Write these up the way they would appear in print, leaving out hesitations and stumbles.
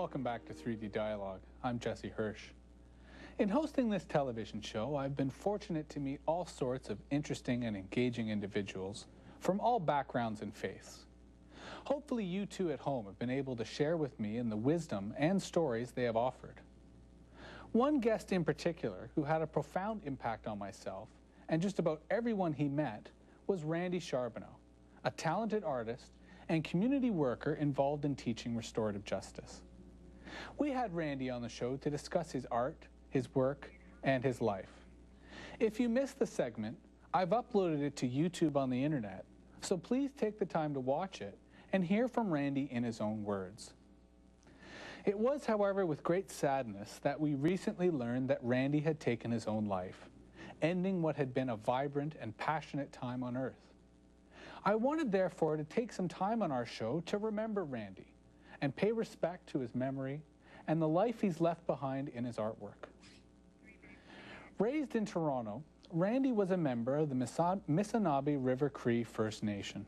Welcome back to 3D Dialogue. I'm Jesse Hirsh. In hosting this television show, I've been fortunate to meet all sorts of interesting and engaging individuals from all backgrounds and faiths. Hopefully you too at home have been able to share with me in the wisdom and stories they have offered. One guest in particular who had a profound impact on myself and just about everyone he met was Randy Charboneau, a talented artist and community worker involved in teaching restorative justice. We had Randy on the show to discuss his art, his work, and his life. If you missed the segment, I've uploaded it to YouTube on the internet, so please take the time to watch it and hear from Randy in his own words. It was, however, with great sadness that we recently learned that Randy had taken his own life, ending what had been a vibrant and passionate time on Earth. I wanted, therefore, to take some time on our show to remember Randy and pay respect to his memory and the life he's left behind in his artwork. Raised in Toronto, Randy was a member of the Missinaba River Cree First Nation.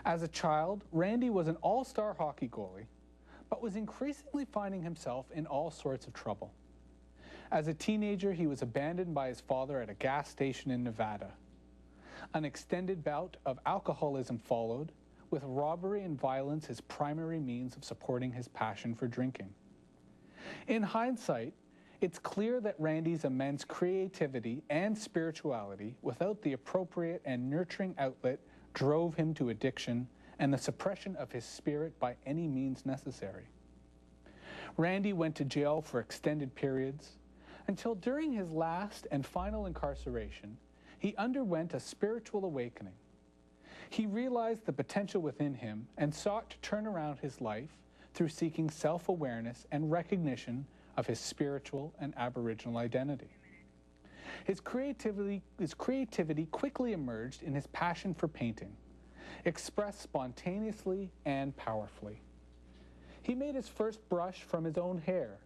As a child, Randy was an all-star hockey goalie, but was increasingly finding himself in all sorts of trouble. As a teenager, he was abandoned by his father at a gas station in Nevada. An extended bout of alcoholism followed, with robbery and violence his primary means of supporting his passion for drinking. In hindsight, it's clear that Randy's immense creativity and spirituality without the appropriate and nurturing outlet drove him to addiction and the suppression of his spirit by any means necessary. Randy went to jail for extended periods until during his last and final incarceration, he underwent a spiritual awakening. He realized the potential within him and sought to turn around his life through seeking self-awareness and recognition of his spiritual and Aboriginal identity. His creativity quickly emerged in his passion for painting, expressed spontaneously and powerfully. He made his first brush from his own hair,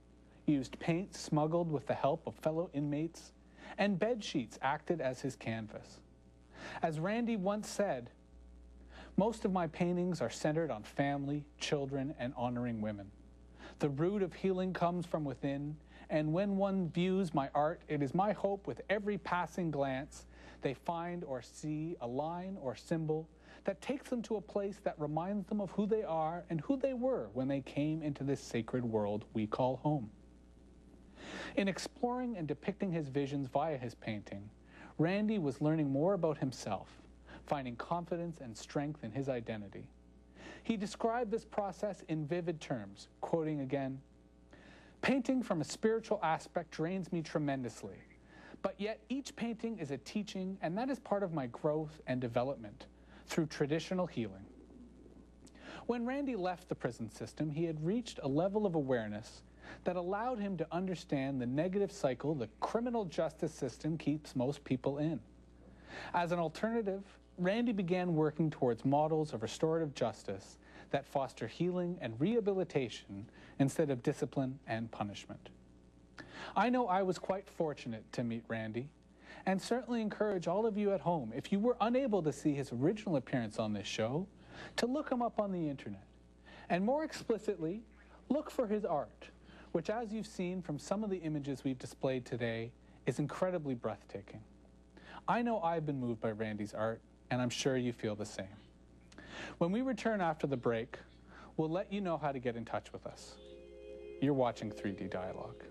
used paint smuggled with the help of fellow inmates, and bed sheets acted as his canvas. As Randy once said, "Most of my paintings are centered on family, children, and honoring women. The root of healing comes from within, and when one views my art, it is my hope with every passing glance they find or see a line or symbol that takes them to a place that reminds them of who they are and who they were when they came into this sacred world we call home." In exploring and depicting his visions via his painting, Randy was learning more about himself, finding confidence and strength in his identity. He described this process in vivid terms, quoting again, "Painting from a spiritual aspect drains me tremendously, but yet each painting is a teaching, and that is part of my growth and development through traditional healing." When Randy left the prison system, he had reached a level of awareness that allowed him to understand the negative cycle the criminal justice system keeps most people in. As an alternative, Randy began working towards models of restorative justice that foster healing and rehabilitation instead of discipline and punishment. I know I was quite fortunate to meet Randy, and certainly encourage all of you at home, if you were unable to see his original appearance on this show, to look him up on the internet. And more explicitly, look for his art, which, as you've seen from some of the images we've displayed today, is incredibly breathtaking. I know I've been moved by Randy's art, and I'm sure you feel the same. When we return after the break, we'll let you know how to get in touch with us. You're watching 3D Dialogue.